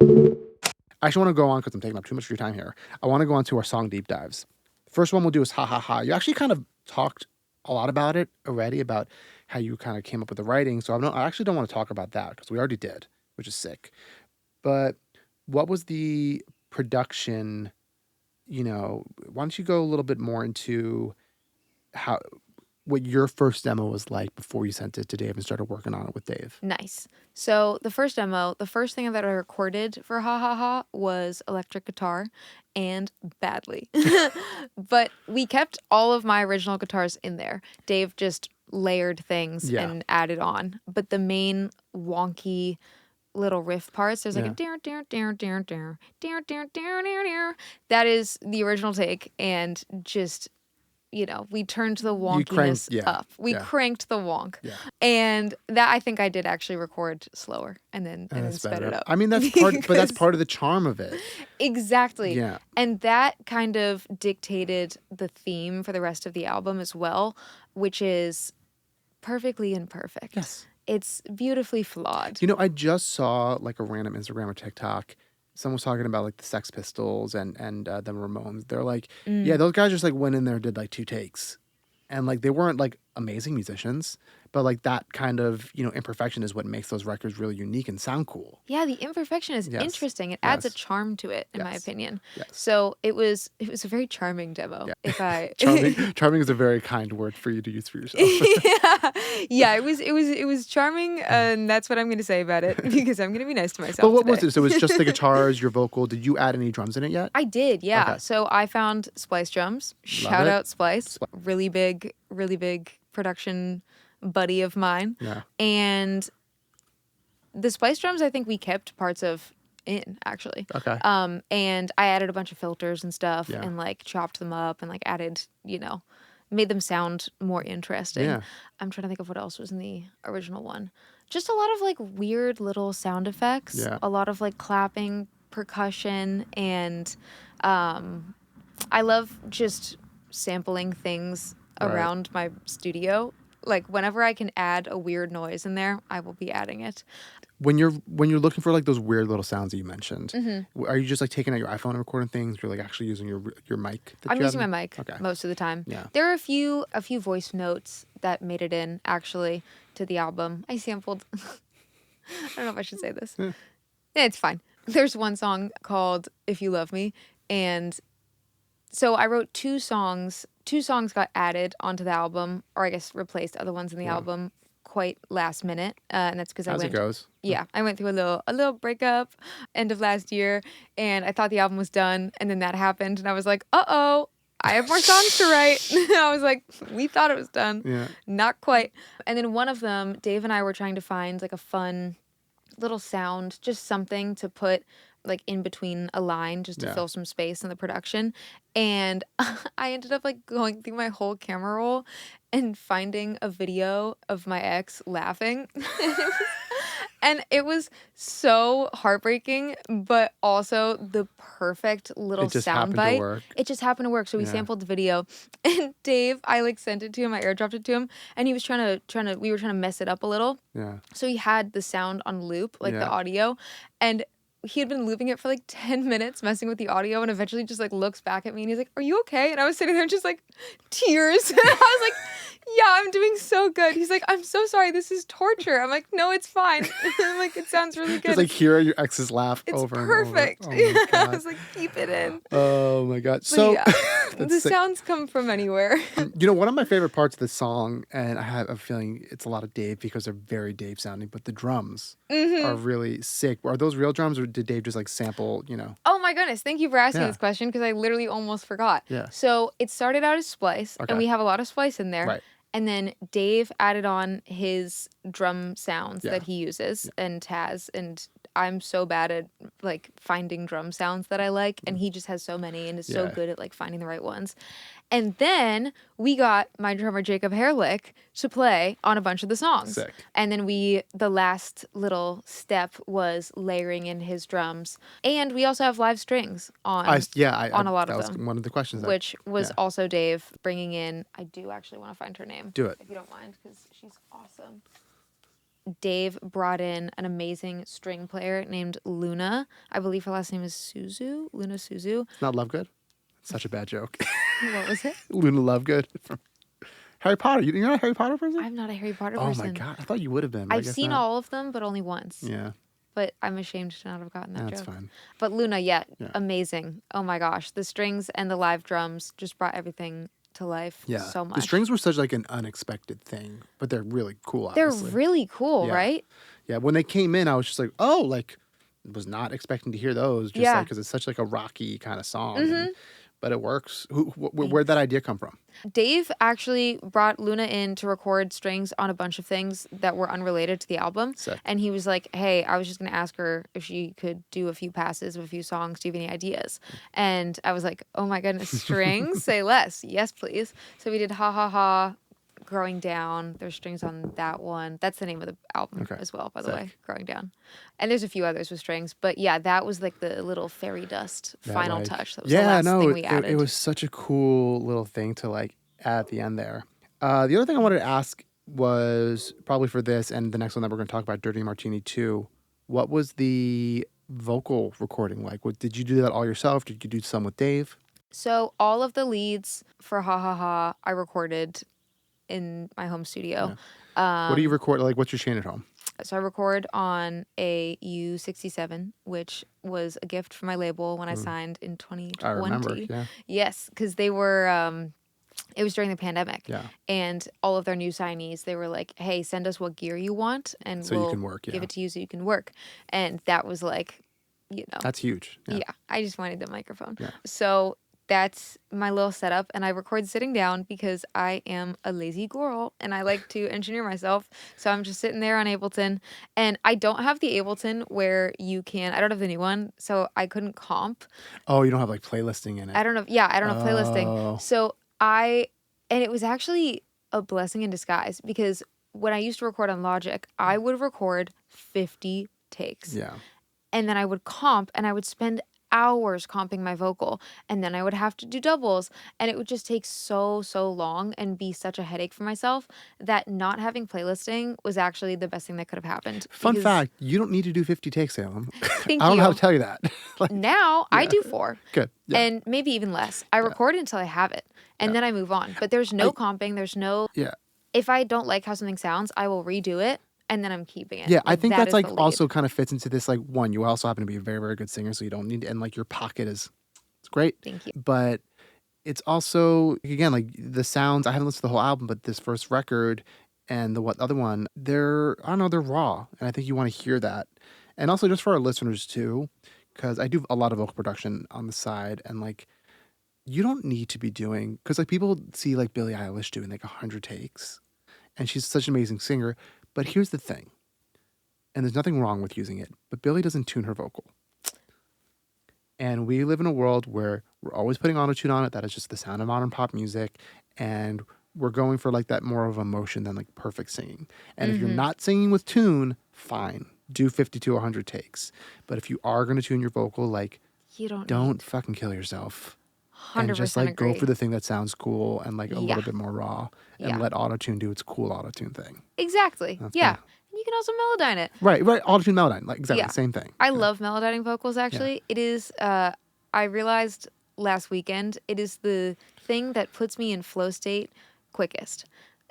I actually want to go on because I'm taking up too much of your time here. I want to go on to our song deep dives. First one we'll do is Hahaha. You actually kind of talked a lot about it already, about how you kind of came up with the writing. So I actually don't want to talk about that because we already did, which is sick. But what was the production, why don't you go a little bit more into how what your first demo was like before you sent it to Dave and started working on it with Dave? Nice. So the first demo, the first thing that I recorded for Hahaha was electric guitar, and badly. But we kept all of my original guitars in there. Dave just layered things Yeah. and added on. But the main wonky little riff parts, there's like Yeah. a dare dare dare dare dare dare dare dare dare. That is the original take, and just we turned the wonkiness up. We cranked the wonk. Yeah. And that I think I did actually record slower and then sped it up. I mean, that's part, but that's part of the charm of it. Exactly. Yeah. And that kind of dictated the theme for the rest of the album as well, which is perfectly imperfect. Yes. It's beautifully flawed. I just saw like a random Instagram or TikTok. Someone was talking about like the Sex Pistols and the Ramones. They're like, yeah, those guys just like went in there and did like 2 takes. And like they weren't like amazing musicians, but like that kind of, imperfection is what makes those records really unique and sound cool. Yeah, the imperfection is interesting. It adds a charm to it, in my opinion. Yes. So it was a very charming demo. Yeah. If I charming is a very kind word for you to use for yourself. yeah, it was charming, and that's what I'm going to say about it, because I'm going to be nice to myself. But what today. was it? So it was just the guitars, your vocal. Did you add any drums in it yet? I did, yeah. Okay. So I found Splice drums. Shout out Splice. Really big production buddy of mine. Yeah. And the Splice drums, I think we kept parts of in, actually. Okay. And I added a bunch of filters and stuff, Yeah. and like chopped them up and like added, made them sound more interesting. Yeah. I'm trying to think of what else was in the original one. Just a lot of like weird little sound effects. Yeah. A lot of like clapping, percussion, and I love just sampling things around my studio. Like whenever I can add a weird noise in there, I will be adding it. When you're looking for like those weird little sounds that you mentioned, are you just like taking out your iPhone and recording things? You're like actually using your mic? I'm using my mic most of the time. Yeah. There are a few voice notes that made it in actually to the album. I sampled. I don't know if I should say this. Yeah, it's fine. There's one song called "If You Love Me," and so I wrote 2 songs. 2 songs got added onto the album, or I guess replaced other ones in the album quite last minute, and that's because As it goes. Yeah, I went through a little breakup end of last year, and I thought the album was done, and then that happened, and I was like, uh-oh, I have more songs to write. I was like, we thought it was done. Yeah. Not quite. And then one of them, Dave and I were trying to find like a fun little sound, just something to put like in between a line just to fill some space in the production. And I ended up like going through my whole camera roll and finding a video of my ex laughing. And it was so heartbreaking, but also the perfect little soundbite. It just happened to work. So we sampled the video, and Dave, I like sent it to him, I airdropped it to him, and he was we were trying to mess it up a little. Yeah. So he had the sound on loop, like the audio, and he had been looping it for like 10 minutes, messing with the audio, and eventually just like looks back at me and he's like, "Are you okay?" And I was sitting there just like tears. And I was like, "Yeah, I'm doing so good." He's like, "I'm so sorry, this is torture." I'm like, "No, it's fine." I'm like, "It sounds really good." Just like hear your ex's laugh it's over perfect. and over. Oh my God. I was like, "Keep it in." Oh my God. But So yeah, the sounds come from anywhere. one of my favorite parts of the song, and I have a feeling it's a lot of Dave because they're very Dave sounding, but the drums are really sick. Are those real drums, or did Dave just like sample, Oh my goodness. Thank you for asking this question, because I literally almost forgot. Yeah. So it started out as Splice, and we have a lot of Splice in there. Right. And then Dave added on his drum sounds that he uses and has, and I'm so bad at like finding drum sounds that I like, and he just has so many and is so good at like finding the right ones. And then we got my drummer Jacob Herlick to play on a bunch of the songs. Sick. And then the last little step was layering in his drums. And we also have live strings on a lot of them. That was one of the questions. Which was also Dave bringing in, I do actually want to find her name. Do it. If you don't mind, because she's awesome. Dave brought in an amazing string player named Luna. I believe her last name is Suzu. Luna Suzu. It's not Lovegood. Such a bad joke. What was it? Luna Lovegood from Harry Potter. You're not a Harry Potter person? I'm not a Harry Potter Oh person. my god, I thought you would have been. But I I've guess seen not. all of them, but only once. Yeah, But I'm ashamed to not have gotten that that's joke. fine. But Luna, yeah, amazing. Oh my gosh, the strings and the live drums just brought everything to life Yeah, so much. the strings were such like an unexpected thing, but they're really cool. They're Obviously. really cool, Yeah. right? Yeah, when they came in, I was just like, oh, like was not expecting to hear those. Just like because it's such like a rocky kind of song. And, but it works. Where'd that idea come from? Dave actually brought Luna in to record strings on a bunch of things that were unrelated to the album. Sick. And he was like, hey, I was just going to ask her if she could do a few passes of a few songs. Do you have any ideas? And I was like, oh my goodness, strings? Say less. Yes, please. So we did Ha Ha Ha, Growing Down. There's strings on that one. That's the name of the album as well, by the way, Growing Down. And there's a few others with strings. But yeah, that was like the little fairy dust final touch. That was the last thing we added. It was such a cool little thing to like add at the end there. The other thing I wanted to ask was probably for this and the next one that we're going to talk about, Dirty Martini 2. What was the vocal recording like? Did you do that all yourself? Did you do some with Dave? So all of the leads for Ha Ha Ha I recorded in my home studio. What do you record? Like, what's your chain at home? So I record on a U67, which was a gift from my label when I signed in 2020. I remember, yeah. Yes, because they were, it was during the pandemic. Yeah. And all of their new signees, they were like, hey, send us what gear you want and So you can work, give it to you so you can work. And that was like, you know. That's huge. Yeah, I just wanted the microphone. Yeah. So that's my little setup, and I record sitting down because I am a lazy girl and I like to engineer myself. So I'm just sitting there on Ableton, and I don't have the Ableton where you can. I don't have the new one, so I couldn't comp. Oh, you don't have like playlisting in it. I don't know. Yeah, I don't have playlisting. Oh. So and it was actually a blessing in disguise because when I used to record on Logic, I would record 50 takes. Yeah. And then I would comp, and I would spend hours comping my vocal, and then I would have to do doubles, and it would just take so long and be such a headache for myself that not having playlisting was actually the best thing that could have happened. Fun fact, you don't need to do 50 takes, Salem. Thank I don't you. know how to tell you that. Like, now I do 4. Good. Yeah. And maybe even less. I record until I have it, and then I move on. But there's no comping. There's no... Yeah. If I don't like how something sounds, I will redo it, and then I'm keeping it. Yeah, I think that that's is like the lead. also kind of fits into this. Like, one, you also happen to be a very, very good singer, so you don't need, and like your pocket is, it's great. Thank you. But it's also, again, like the sounds, I haven't listened to the whole album, but this first record and the other one, they're raw. And I think you want to hear that. And also just for our listeners too, because I do a lot of vocal production on the side, and like, you don't need to be doing, because like people see like Billie Eilish doing like 100 takes, and she's such an amazing singer. But here's the thing, and there's nothing wrong with using it, but Billie doesn't tune her vocal. And we live in a world where we're always putting autotune on it. That is just the sound of modern pop music. And we're going for like that more of emotion than like perfect singing. And if you're not singing with tune, fine. Do 50 to 100 takes. But if you are going to tune your vocal, like, You don't fucking kill yourself. 100% And just like agree. go for the thing that sounds cool and like a little bit more raw. And Yeah. let autotune do its cool autotune thing. Exactly. Yeah. cool. And you can also melodyne it. Right. Autotune Melodyne. Like exactly Yeah. the same thing. I love melodyning vocals, actually. It is, I realized last weekend, it is the thing that puts me in flow state quickest.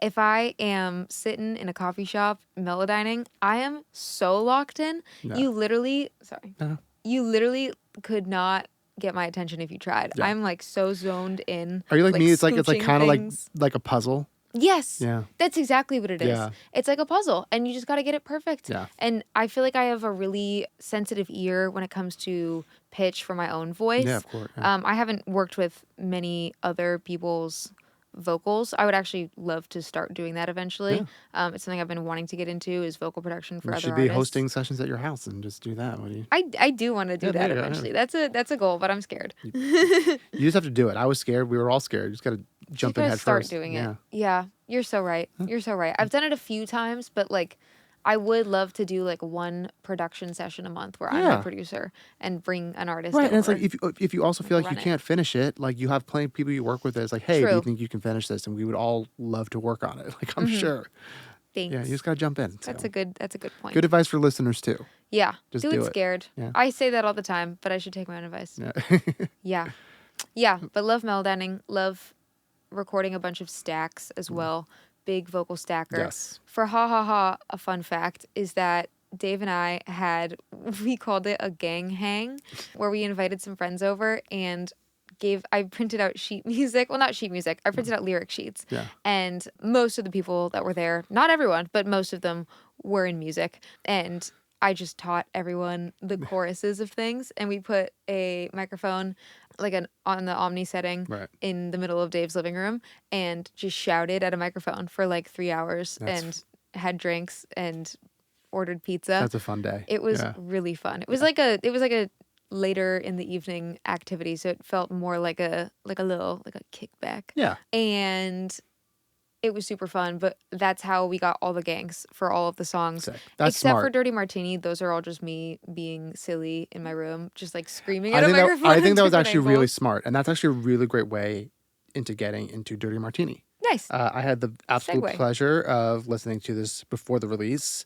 If I am sitting in a coffee shop melodyning, I am so locked in. Yeah. You literally, Uh-huh. you literally could not get my attention if you tried. Yeah. I'm like so zoned in. Are you like me? It's like scooching kind of things. like a puzzle. Yes. Yeah. That's exactly what it is. Yeah. It's like a puzzle, and you just got to get it perfect. Yeah. And I feel like I have a really sensitive ear when it comes to pitch for my own voice. Yeah, of course. Yeah. I haven't worked with many other people's vocals. I would actually love to start doing that eventually. It's something I've been wanting to get into is vocal production for You other should artists. be hosting sessions at your house and just do that. What do you? I do want to do Yeah, that there you go, eventually. That's a goal, but I'm scared. You just have to do it. I was scared. We were all scared. You just got to jump You in gotta head start first. doing Yeah. it. Yeah, you're so right. You're so right. I've done it a few times, but like, I would love to do like one production session a month where I'm Yeah. a producer and bring an artist. Right, over. and it's like if you also feel like you Run it. can't finish it, like you have plenty of people you work with that's like, hey, do you True. think you can finish this? And we would all love to work on it. Like I'm sure. Thanks. Yeah, you just gotta jump in. So. That's a good point. Good advice for listeners too. Yeah. Just do do it it. scared. Yeah. I say that all the time, but I should take my own advice. Yeah. Yeah. Yeah. But love meltdowning. Love recording a bunch of stacks as well. Big vocal stacker. Yes. For Hahaha, a fun fact is that Dave and I we called it a gang hang, where we invited some friends over and I printed out sheet music. Well, not sheet music. I printed out lyric sheets. Yeah. And most of the people that were there, not everyone, but most of them were in music. And I just taught everyone the choruses of things. And we put a microphone on the Omni setting in the middle of Dave's living room and just shouted at a microphone for like 3 hours and had drinks and ordered pizza. That's a fun day. It was really fun. It was like a later in the evening activity, so it felt more like a kickback. Yeah. And it was super fun, but that's how we got all the gangs for all of the songs. Sick. That's Except smart. for Dirty Martini, those are all just me being silly in my room, just like screaming at a microphone. I think that was at actually different really angles. smart, and that's actually a really great way into getting into Dirty Martini. Nice. I had the absolute Segue. pleasure of listening to this before the release.